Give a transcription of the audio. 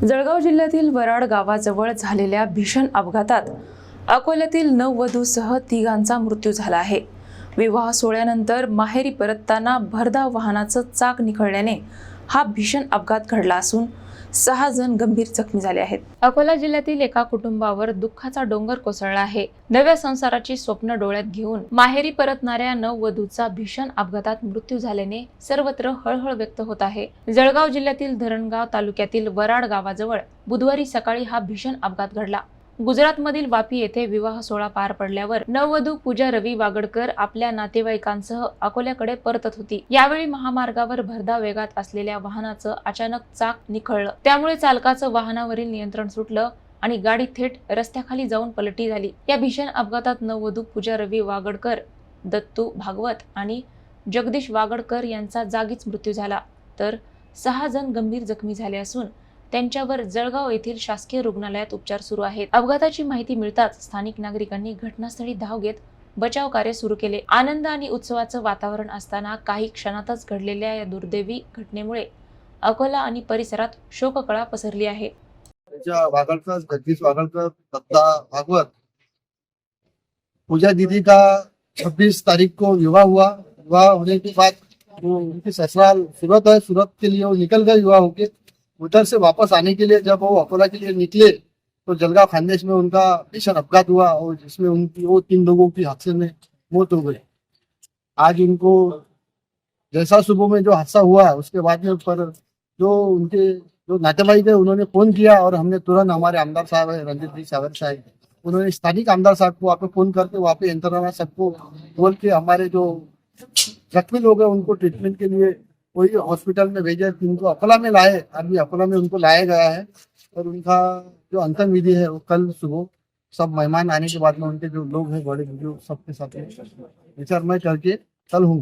जळगाव जिल्ह्यातील वराड गावाजवळ झालेल्या भीषण अपघातात अकोल्यातील नववधूसह तिघांचा मृत्यू झाला आहे। विवाह सोहळ्यानंतर माहेरी परतताना भरधाव वाहनाचं चाक निखळल्याने हा भीषण अपघात घडला असून 6 जण गंभीर जखमी झाले आहेत। अकोला जिल्ह्यातील एका कुटुंबावर दुःखाचा डोंगर कोसळला आहे। नव्या संसाराची स्वप्न डोळ्यात घेऊन माहेरी परतणाऱ्या नववधूचा भीषण अपघातात मृत्यू झाल्याने सर्वत्र हळहळ व्यक्त होत आहे। जळगाव जिल्ह्यातील धरणगाव तालुक्यातील वराड गावाजवळ बुधवारी सकाळी हा भीषण अपघात घडला। गुजरातमधील वापी येथे विवाह सोहळा पार पडल्यावर नववधू पूजा रवी वागडकर आपल्या नातेवाईकांसह अकोल्याकडे परतत होती। यावेळी महामार्गावर भरधाव वेगात असलेल्या वाहनाचं अचानक चाक निखळलं। त्यामुळे चालकाचं वाहनावरील नियंत्रण सुटलं आणि गाडी थेट रस्त्याखाली जाऊन पलटी झाली। या भीषण अपघातात नववधू पूजा रवी वागडकर, दत्तू भागवत आणि जगदीश वागडकर यांचा जागीच मृत्यू झाला, तर 6 जण गंभीर जखमी झाले असून त्यांच्यावर जळगाव येथील शासकीय रुग्णालयात उपचार सुरू आहेत। अपघाताची माहिती मिळताच स्थानिक नागरिकांनी घटनास्थळी धाव घेत बचाव कार्य सुरू केले। आनंद आणि उत्सवाचं वातावरण असताना काही क्षणातच घडलेल्या या दुर्दैवी घटनेमुळे अकोला आणि परिसरात शोककळा पसरली आहे। वागड़कर, जगदीश वागड़कर, दत्ता भागवत, पूजा दीदी का 26 तारीख को विवाह हुआ। विवाह होने के बाद वो उनकी ससुराल सूरत है, सूरत के लिए वो निकल गए विवाह होके। उधर से वापस आने के लिए जब वो अकोला के लिए निकले तो जलगांव खानदेश में उनका भीषण अपघात हुआ और जिसमें उनकी वो 3 लोगों की हादसे में मौत हो गई। आज उनको जैसा सुबह में जो हादसा हुआ उसके बाद में पर जो उनके जो नातेवाईक है उन्होंने फोन किया और हमने तुरंत, हमारे आमदार साहब है रणजीत जी सावर साहब, उन्होंने स्थानिक आमदार साहब को वहाँ पे फोन करके वहाँ पे यंत्रणा सबको बोल के हमारे जो जख्मी लोग हैं उनको ट्रीटमेंट के लिए कोई हॉस्पिटल में भेजा, उनको अकोला में लाए। अभी अकोला में उनको लाया गया है और उनका जो अंतिम विधि है वो कल सुबह सब मेहमान आने के बाद में उनके जो लोग हैं बड़े बुजुर्ग सबके साथ विचार मैं करके कल हूँ।